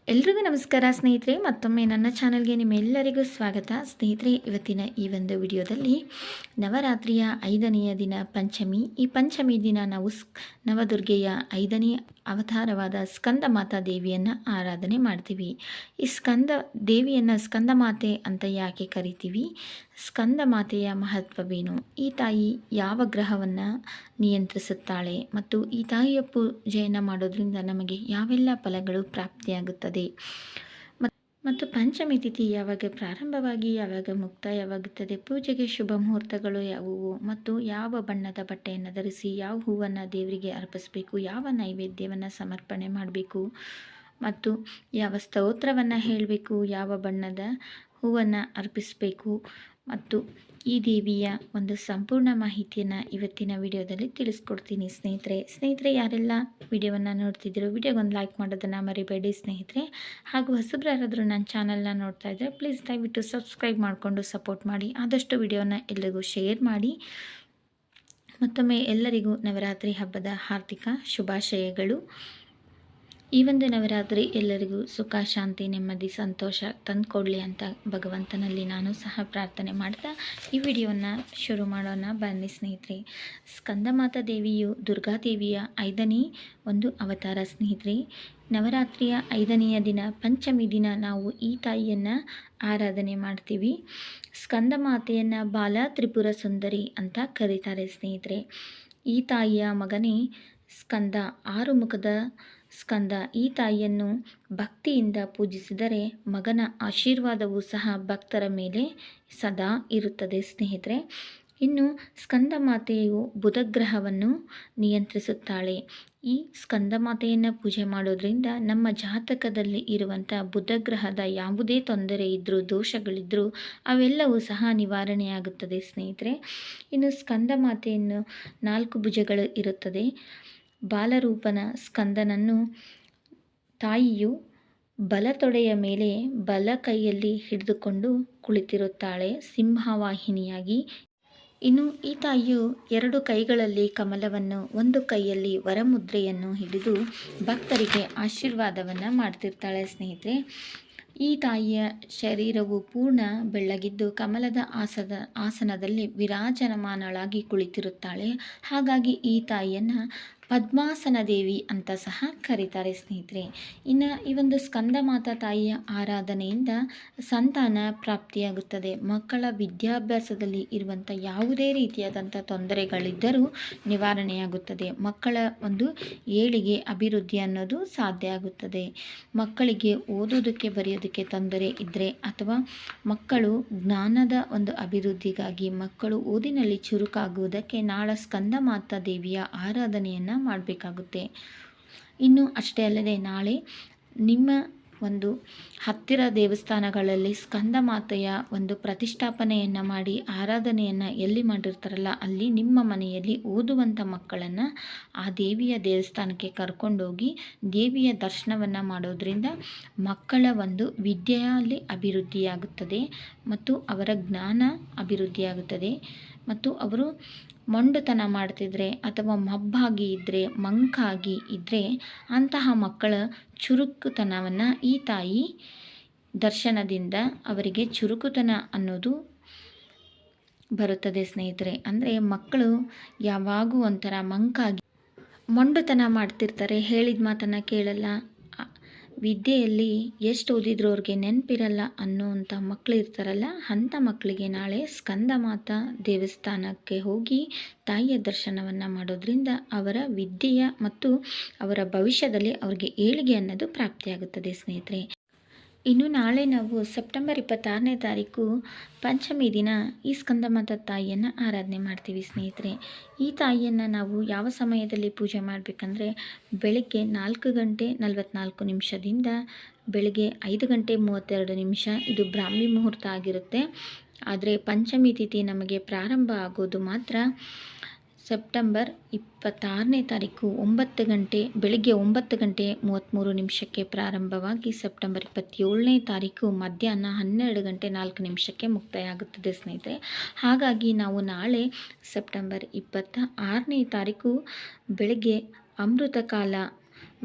ಎಲ್ರಿಗೂ ನಮಸ್ಕಾರ ಸ್ನೇಹಿತರೆ. ಮತ್ತೊಮ್ಮೆ ನನ್ನ ಚಾನಲ್ಗೆ ನಿಮ್ಮೆಲ್ಲರಿಗೂ ಸ್ವಾಗತ. ಸ್ನೇಹಿತರೆ, ಇವತ್ತಿನ ಈ ಒಂದು ವಿಡಿಯೋದಲ್ಲಿ ನವರಾತ್ರಿಯ 5ನೆಯ ದಿನ ಪಂಚಮಿ. ಈ ಪಂಚಮಿ ದಿನ ನಾವು ನವದುರ್ಗೆಯ 5ನೇ ಅವತಾರವಾದ ಸ್ಕಂದ ಮಾತಾ ದೇವಿಯನ್ನು ಆರಾಧನೆ ಮಾಡ್ತೀವಿ. ಈ ಸ್ಕಂದ ದೇವಿಯನ್ನು ಸ್ಕಂದ ಮಾತೆ ಅಂತ ಯಾಕೆ ಕರಿತೀವಿ? ಸ್ಕಂದ ಮಾತೆಯ ಮಹತ್ವವೇನು? ಈ ತಾಯಿ ಯಾವ ಗ್ರಹವನ್ನು ನಿಯಂತ್ರಿಸುತ್ತಾಳೆ ಮತ್ತು ಈ ತಾಯಿಯ ಪೂಜೆಯನ್ನು ಮಾಡೋದ್ರಿಂದ ನಮಗೆ ಯಾವೆಲ್ಲ ಫಲಗಳು ಪ್ರಾಪ್ತಿಯಾಗುತ್ತದೆ ಮತ್ತು ಪಂಚಮಿ ತಿಥಿ ಯಾವಾಗ ಪ್ರಾರಂಭವಾಗಿ ಯಾವಾಗ ಮುಕ್ತಾಯವಾಗುತ್ತದೆ, ಪೂಜೆಗೆ ಶುಭ ಮುಹೂರ್ತಗಳು ಯಾವುವು ಮತ್ತು ಯಾವ ಬಣ್ಣದ ಬಟ್ಟೆಯನ್ನು ಧರಿಸಿ ಯಾವ ಹೂವನ್ನು ದೇವರಿಗೆ ಅರ್ಪಿಸಬೇಕು, ಯಾವ ನೈವೇದ್ಯವನ್ನು ಸಮರ್ಪಣೆ ಮಾಡಬೇಕು ಮತ್ತು ಯಾವ ಸ್ತೋತ್ರವನ್ನು ಹೇಳಬೇಕು, ಯಾವ ಬಣ್ಣದ ಹೂವನ್ನು ಅರ್ಪಿಸಬೇಕು ಮತ್ತು ಈ ದೇವಿಯ ಒಂದು ಸಂಪೂರ್ಣ ಮಾಹಿತಿಯನ್ನು ಇವತ್ತಿನ ವಿಡಿಯೋದಲ್ಲಿ ತಿಳಿಸ್ಕೊಡ್ತೀನಿ ಸ್ನೇಹಿತರೆ. ಯಾರೆಲ್ಲ ವಿಡಿಯೋವನ್ನು ನೋಡ್ತಿದ್ದೀರೋ ವಿಡಿಯೋಗೊಂದು ಲೈಕ್ ಮಾಡೋದನ್ನು ಮರಿಬೇಡಿ ಸ್ನೇಹಿತರೆ. ಹಾಗೂ ಹೊಸಬ್ರು ಯಾರಾದರೂ ನನ್ನ ಚಾನಲ್ನ ನೋಡ್ತಾ ಇದ್ದರೆ ಪ್ಲೀಸ್ ದಯವಿಟ್ಟು ಸಬ್ಸ್ಕ್ರೈಬ್ ಮಾಡಿಕೊಂಡು ಸಪೋರ್ಟ್ ಮಾಡಿ. ಆದಷ್ಟು ವಿಡಿಯೋನ ಎಲ್ಲರಿಗೂ ಶೇರ್ ಮಾಡಿ. ಮತ್ತೊಮ್ಮೆ ಎಲ್ಲರಿಗೂ ನವರಾತ್ರಿ ಹಬ್ಬದ ಹಾರ್ದಿಕ ಶುಭಾಶಯಗಳು. ಈ ಒಂದು ನವರಾತ್ರಿ ಎಲ್ಲರಿಗೂ ಸುಖ, ಶಾಂತಿ, ನೆಮ್ಮದಿ, ಸಂತೋಷ ತಂದುಕೊಡಲಿ ಅಂತ ಭಗವಂತನಲ್ಲಿ ನಾನು ಸಹ ಪ್ರಾರ್ಥನೆ ಮಾಡ್ತಾ ಈ ವಿಡಿಯೋನ ಶುರು ಮಾಡೋಣ ಬನ್ನಿ ಸ್ನೇಹಿತರೆ. ಸ್ಕಂದಮಾತಾ ದೇವಿಯು ದುರ್ಗಾದೇವಿಯ 5ನೇ ಒಂದು ಅವತಾರ ಸ್ನೇಹಿತರೆ. ನವರಾತ್ರಿಯ 5ನೆಯ ದಿನ ಪಂಚಮಿ ದಿನ ನಾವು ಈ ತಾಯಿಯನ್ನು ಆರಾಧನೆ ಮಾಡ್ತೀವಿ. ಸ್ಕಂದಮಾತೆಯನ್ನು ಬಾಲ ತ್ರಿಪುರ ಸುಂದರಿ ಅಂತ ಕರೀತಾರೆ ಸ್ನೇಹಿತರೆ. ಈ ತಾಯಿಯ ಮಗನೇ ಸ್ಕಂದ, 6 ಮುಖದ ಸ್ಕಂದ. ಈ ತಾಯಿಯನ್ನು ಭಕ್ತಿಯಿಂದ ಪೂಜಿಸಿದರೆ ಮಗನ ಆಶೀರ್ವಾದವೂ ಸಹ ಭಕ್ತರ ಮೇಲೆ ಸದಾ ಇರುತ್ತದೆ ಸ್ನೇಹಿತರೆ. ಇನ್ನು ಸ್ಕಂದ ಮಾತೆಯು ಬುಧಗ್ರಹವನ್ನು ನಿಯಂತ್ರಿಸುತ್ತಾಳೆ. ಈ ಸ್ಕಂದ ಮಾತೆಯನ್ನು ಪೂಜೆ ಮಾಡೋದ್ರಿಂದ ನಮ್ಮ ಜಾತಕದಲ್ಲಿ ಇರುವಂಥ ಬುಧಗ್ರಹದ ಯಾವುದೇ ತೊಂದರೆ ಇದ್ದರೂ, ದೋಷಗಳಿದ್ದರೂ ಅವೆಲ್ಲವೂ ಸಹ ನಿವಾರಣೆಯಾಗುತ್ತದೆ ಸ್ನೇಹಿತರೆ. ಇನ್ನು ಸ್ಕಂದ ಮಾತೆಯನ್ನು 4 ಭುಜಗಳು ಇರುತ್ತದೆ. ಬಾಲರೂಪನ ಸ್ಕಂದನನ್ನು ತಾಯಿಯು ಬಲತೊಡೆಯ ಮೇಲೆ ಬಲ ಕೈಯಲ್ಲಿ ಹಿಡಿದುಕೊಂಡು ಕುಳಿತಿರುತ್ತಾಳೆ ಸಿಂಹವಾಹಿನಿಯಾಗಿ. ಇನ್ನು ಈ ತಾಯಿಯು 2 ಕೈಗಳಲ್ಲಿ ಕಮಲವನ್ನು, 1 ಕೈಯಲ್ಲಿ ವರಮುದ್ರೆಯನ್ನು ಹಿಡಿದು ಭಕ್ತರಿಗೆ ಆಶೀರ್ವಾದವನ್ನು ಮಾಡ್ತಿರ್ತಾಳೆ ಸ್ನೇಹಿತರೆ. ಈ ತಾಯಿಯ ಶರೀರವು ಪೂರ್ಣ ಬೆಳ್ಳಗಿದ್ದು ಕಮಲದ ಆಸನದಲ್ಲಿ ವಿರಾಜಮಾನಳಾಗಿ ಕುಳಿತಿರುತ್ತಾಳೆ. ಹಾಗಾಗಿ ಈ ತಾಯಿಯನ್ನು ಪದ್ಮಾಸನ ದೇವಿ ಅಂತ ಸಹ ಕರೀತಾರೆ ಸ್ನೇಹಿತರೆ. ಇನ್ನು ಈ ಒಂದು ಸ್ಕಂದ ಮಾತಾ ತಾಯಿಯ ಆರಾಧನೆಯಿಂದ ಸಂತಾನ ಪ್ರಾಪ್ತಿಯಾಗುತ್ತದೆ. ಮಕ್ಕಳ ವಿದ್ಯಾಭ್ಯಾಸದಲ್ಲಿ ಇರುವಂಥ ಯಾವುದೇ ರೀತಿಯಾದಂಥ ತೊಂದರೆಗಳಿದ್ದರೂ ನಿವಾರಣೆಯಾಗುತ್ತದೆ. ಮಕ್ಕಳ ಒಂದು ಏಳಿಗೆ, ಅಭಿವೃದ್ಧಿ ಅನ್ನೋದು ಸಾಧ್ಯ ಆಗುತ್ತದೆ. ಮಕ್ಕಳಿಗೆ ಓದೋದಕ್ಕೆ ಬರೆಯೋದಕ್ಕೆ ತೊಂದರೆ ಇದ್ದರೆ ಅಥವಾ ಮಕ್ಕಳು ಜ್ಞಾನದ ಒಂದು ಅಭಿವೃದ್ಧಿಗಾಗಿ ಮಕ್ಕಳು ಓದಿನಲ್ಲಿ ಚುರುಕಾಗುವುದಕ್ಕೆ ನಾಳೆ ಸ್ಕಂದ ಮಾತಾ ದೇವಿಯ ಆರಾಧನೆಯನ್ನು ಮಾಡಬೇಕಾಗುತ್ತೆ. ಇನ್ನು ಅಷ್ಟೇ ಅಲ್ಲದೆ ನಾಳೆ ನಿಮ್ಮ ಒಂದು ಹತ್ತಿರ ದೇವಸ್ಥಾನಗಳಲ್ಲಿ ಸ್ಕಂದ ಮಾತೆಯ ಒಂದು ಪ್ರತಿಷ್ಠಾಪನೆಯನ್ನು ಮಾಡಿ ಆರಾಧನೆಯನ್ನು ಎಲ್ಲಿ ಮಾಡಿರ್ತಾರಲ್ಲ ಅಲ್ಲಿ ನಿಮ್ಮ ಮನೆಯಲ್ಲಿ ಓದುವಂಥ ಮಕ್ಕಳನ್ನು ಆ ದೇವಿಯ ದೇವಸ್ಥಾನಕ್ಕೆ ಕರ್ಕೊಂಡೋಗಿ ದೇವಿಯ ದರ್ಶನವನ್ನು ಮಾಡೋದ್ರಿಂದ ಮಕ್ಕಳ ಒಂದು ವಿದ್ಯೆಯಲ್ಲಿ ಅಭಿವೃದ್ಧಿಯಾಗುತ್ತದೆ ಮತ್ತು ಅವರ ಜ್ಞಾನ ಅಭಿವೃದ್ಧಿಯಾಗುತ್ತದೆ. ಮತ್ತು ಅವರು ಮೊಂಡುತನ ಮಾಡ್ತಿದ್ರೆ ಅಥವಾ ಮಬ್ಬಾಗಿ ಇದ್ದರೆ, ಮಂಕಾಗಿ ಇದ್ದರೆ ಅಂತಹ ಮಕ್ಕಳ ಚುರುಕುತನವನ್ನು ಈ ತಾಯಿ ದರ್ಶನದಿಂದ ಅವರಿಗೆ ಚುರುಕುತನ ಅನ್ನೋದು ಬರುತ್ತದೆ ಸ್ನೇಹಿತರೆ. ಅಂದರೆ ಮಕ್ಕಳು ಯಾವಾಗೂ ಒಂಥರ ಮಂಕಾಗಿ ಮೊಂಡುತನ ಮಾಡ್ತಿರ್ತಾರೆ, ಹೇಳಿದ ಮಾತನ್ನು ಕೇಳಲ್ಲ, ವಿದ್ಯೆಯಲ್ಲಿ ಎಷ್ಟು ಓದಿದ್ರು ಅವ್ರಿಗೆ ನೆನಪಿರಲ್ಲ ಅನ್ನೋವಂಥ ಮಕ್ಕಳು ಇರ್ತಾರಲ್ಲ, ಅಂಥ ಮಕ್ಕಳಿಗೆ ನಾಳೆ ಸ್ಕಂದ ಮಾತಾ ದೇವಸ್ಥಾನಕ್ಕೆ ಹೋಗಿ ತಾಯಿಯ ದರ್ಶನವನ್ನು ಮಾಡೋದ್ರಿಂದ ಅವರ ವಿದ್ಯೆಯ ಮತ್ತು ಅವರ ಭವಿಷ್ಯದಲ್ಲಿ ಅವ್ರಿಗೆ ಏಳಿಗೆ ಅನ್ನೋದು ಪ್ರಾಪ್ತಿಯಾಗುತ್ತದೆ ಸ್ನೇಹಿತರೆ. ಇನ್ನು ನಾಳೆ ನಾವು ಸೆಪ್ಟೆಂಬರ್ 26ನೇ ತಾರೀಕು ಪಂಚಮಿ ದಿನ ಈ ಸ್ಕಂದ ಮಾತಾ ತಾಯಿಯನ್ನು ಆರಾಧನೆ ಮಾಡ್ತೀವಿ ಸ್ನೇಹಿತರೆ. ಈ ತಾಯಿಯನ್ನು ನಾವು ಯಾವ ಸಮಯದಲ್ಲಿ ಪೂಜೆ ಮಾಡಬೇಕಂದ್ರೆ ಬೆಳಗ್ಗೆ 4 ಗಂಟೆ 44 ನಿಮಿಷದಿಂದ ಬೆಳಗ್ಗೆ 5 ಗಂಟೆ 32 ನಿಮಿಷ ಇದು ಬ್ರಾಹ್ಮಿ ಮುಹೂರ್ತ ಆಗಿರುತ್ತೆ. ಆದರೆ ಪಂಚಮಿ ತಿಥಿ ನಮಗೆ ಪ್ರಾರಂಭ ಆಗೋದು ಮಾತ್ರ ಸೆಪ್ಟೆಂಬರ್ 26ನೇ ತಾರೀಕು ಬೆಳಗ್ಗೆ 9 ಗಂಟೆ 33 ನಿಮಿಷಕ್ಕೆ ಪ್ರಾರಂಭವಾಗಿ ಸೆಪ್ಟೆಂಬರ್ 27ನೇ ತಾರೀಕು ಮಧ್ಯಾಹ್ನ 12 ಗಂಟೆ 4 ನಿಮಿಷಕ್ಕೆ ಮುಕ್ತಾಯ ಆಗುತ್ತದೆ ಸ್ನೇಹಿತರೆ. ಹಾಗಾಗಿ ನಾವು ನಾಳೆ ಸೆಪ್ಟೆಂಬರ್ 26ನೇ ತಾರೀಕು ಬೆಳಗ್ಗೆ ಅಮೃತ ಕಾಲ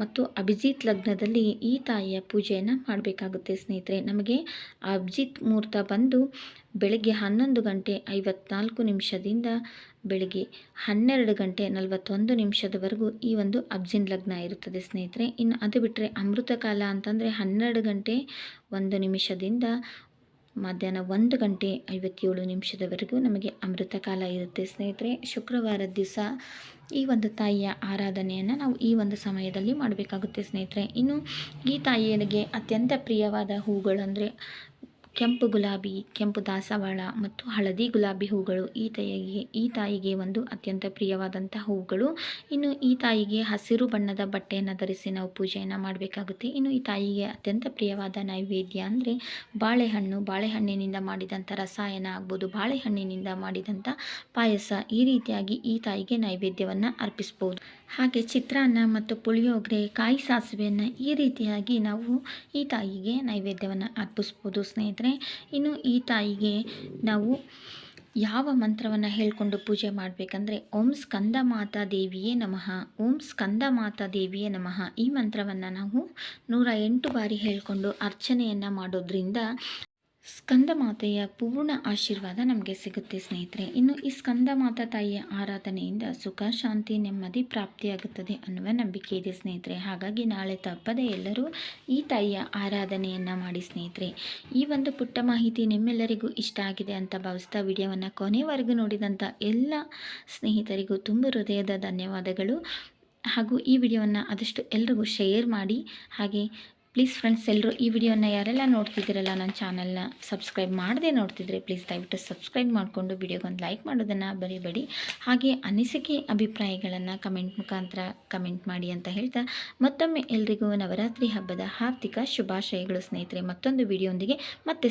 ಮತ್ತು ಅಭಿಜಿತ್ ಲಗ್ನದಲ್ಲಿ ಈ ತಾಯಿಯ ಪೂಜೆಯನ್ನು ಮಾಡಬೇಕಾಗುತ್ತೆ ಸ್ನೇಹಿತರೆ. ನಮಗೆ ಅಭಿಜಿತ್ ಮುಹೂರ್ತ ಬಂದು ಬೆಳಗ್ಗೆ 11:54 ಬೆಳಗ್ಗೆ 12:41 ಈ ಒಂದು ಅಬ್ಜಿನ್ ಲಗ್ನ ಇರುತ್ತದೆ ಸ್ನೇಹಿತರೆ. ಇನ್ನು ಅದು ಬಿಟ್ಟರೆ ಅಮೃತ ಕಾಲ ಅಂತಂದರೆ 12:01 ಮಧ್ಯಾಹ್ನ 1:57 ನಮಗೆ ಅಮೃತ ಕಾಲ ಇರುತ್ತೆ ಸ್ನೇಹಿತರೆ. ಶುಕ್ರವಾರದ ದಿವಸ ಈ ಒಂದು ತಾಯಿಯ ಆರಾಧನೆಯನ್ನು ನಾವು ಈ ಒಂದು ಸಮಯದಲ್ಲಿ ಮಾಡಬೇಕಾಗುತ್ತೆ ಸ್ನೇಹಿತರೆ. ಇನ್ನು ಈ ತಾಯಿಯನಿಗೆ ಅತ್ಯಂತ ಪ್ರಿಯವಾದ ಹೂಗಳು ಅಂದರೆ ಕೆಂಪು ಗುಲಾಬಿ, ಕೆಂಪು ದಾಸವಾಳ ಮತ್ತು ಹಳದಿ ಗುಲಾಬಿ ಹೂಗಳು ಈ ತಾಯಿಗೆ ಒಂದು ಅತ್ಯಂತ ಪ್ರಿಯವಾದಂಥ ಹೂಗಳು. ಇನ್ನು ಈ ತಾಯಿಗೆ ಹಸಿರು ಬಣ್ಣದ ಬಟ್ಟೆಯನ್ನು ಧರಿಸಿ ನಾವು ಪೂಜೆಯನ್ನು ಮಾಡಬೇಕಾಗುತ್ತೆ. ಇನ್ನು ಈ ತಾಯಿಗೆ ಅತ್ಯಂತ ಪ್ರಿಯವಾದ ನೈವೇದ್ಯ ಅಂದರೆ ಬಾಳೆಹಣ್ಣಿನಿಂದ ಮಾಡಿದಂಥ ರಸಾಯನ ಆಗ್ಬೋದು, ಬಾಳೆಹಣ್ಣಿನಿಂದ ಮಾಡಿದಂಥ ಪಾಯಸ, ಈ ರೀತಿಯಾಗಿ ಈ ತಾಯಿಗೆ ನೈವೇದ್ಯವನ್ನು ಅರ್ಪಿಸ್ಬೋದು. ಹಾಗೆ ಚಿತ್ರಾನ್ನ ಮತ್ತು ಪುಳಿಯೋಗರೆ, ಕಾಯಿ ಸಾಸಿವೆಯನ್ನು ಈ ರೀತಿಯಾಗಿ ನಾವು ಈ ತಾಯಿಗೆ ನೈವೇದ್ಯವನ್ನು ಅರ್ಪಿಸ್ಬೋದು ಸ್ನೇಹಿತರೆ. ಇನ್ನು ಈ ತಾಯಿಗೆ ನಾವು ಯಾವ ಮಂತ್ರವನ್ನು ಹೇಳಿಕೊಂಡು ಪೂಜೆ ಮಾಡಬೇಕಂದ್ರೆ ಓಂ ಸ್ಕಂದ ಮಾತಾ ದೇವಿಯೇ ನಮಃ, ಓಂ ಸ್ಕಂದ ಮಾತಾ ದೇವಿಯೇ ನಮಃ ಈ ಮಂತ್ರವನ್ನು ನಾವು 108 ಬಾರಿ ಹೇಳಿಕೊಂಡು ಅರ್ಚನೆಯನ್ನು ಮಾಡೋದ್ರಿಂದ ಸ್ಕಂದ ಮಾತೆಯ ಪೂರ್ಣ ಆಶೀರ್ವಾದ ನಮಗೆ ಸಿಗುತ್ತೆ ಸ್ನೇಹಿತರೆ. ಇನ್ನು ಈ ಸ್ಕಂದ ಮಾತಾ ತಾಯಿಯ ಆರಾಧನೆಯಿಂದ ಸುಖ, ಶಾಂತಿ, ನೆಮ್ಮದಿ ಪ್ರಾಪ್ತಿಯಾಗುತ್ತದೆ ಅನ್ನುವ ನಂಬಿಕೆ ಇದೆ ಸ್ನೇಹಿತರೆ. ಹಾಗಾಗಿ ನಾಳೆ ತಪ್ಪದೆ ಎಲ್ಲರೂ ಈ ತಾಯಿಯ ಆರಾಧನೆಯನ್ನು ಮಾಡಿ ಸ್ನೇಹಿತರೆ. ಈ ಒಂದು ಪುಟ್ಟ ಮಾಹಿತಿ ನಿಮ್ಮೆಲ್ಲರಿಗೂ ಇಷ್ಟ ಆಗಿದೆ ಅಂತ ಭಾವಿಸ್ತಾ ವಿಡಿಯೋವನ್ನು ಕೊನೆವರೆಗೂ ನೋಡಿದಂಥ ಎಲ್ಲ ಸ್ನೇಹಿತರಿಗೂ ತುಂಬ ಹೃದಯದ ಧನ್ಯವಾದಗಳು. ಹಾಗೂ ಈ ವಿಡಿಯೋವನ್ನು ಆದಷ್ಟು ಎಲ್ರಿಗೂ ಶೇರ್ ಮಾಡಿ. ಹಾಗೆ ಪ್ಲೀಸ್ ಫ್ರೆಂಡ್ಸ್, ಎಲ್ಲರೂ ಈ ವಿಡಿಯೋನ ಯಾರೆಲ್ಲ ನೋಡ್ತಿದ್ದೀರಲ್ಲ ನನ್ನ ಚಾನಲ್ನ ಸಬ್ಸ್ಕ್ರೈಬ್ ಮಾಡದೆ ನೋಡ್ತಿದ್ರೆ ಪ್ಲೀಸ್ ದಯವಿಟ್ಟು ಸಬ್ಸ್ಕ್ರೈಬ್ ಮಾಡಿಕೊಂಡು ವಿಡಿಯೋಗೊಂದು ಲೈಕ್ ಮಾಡೋದನ್ನು ಬರೀಬೇಡಿ. ಹಾಗೆ ಅನಿಸಿಕೆ ಅಭಿಪ್ರಾಯಗಳನ್ನು ಕಮೆಂಟ್ ಮುಖಾಂತರ ಕಮೆಂಟ್ ಮಾಡಿ ಅಂತ ಹೇಳ್ತಾ ಮತ್ತೊಮ್ಮೆ ಎಲ್ರಿಗೂ ನವರಾತ್ರಿ ಹಬ್ಬದ ಹಾರ್ದಿಕ ಶುಭಾಶಯಗಳು ಸ್ನೇಹಿತರೆ. ಮತ್ತೊಂದು ವಿಡಿಯೋದೊಂದಿಗೆ ಮತ್ತೆ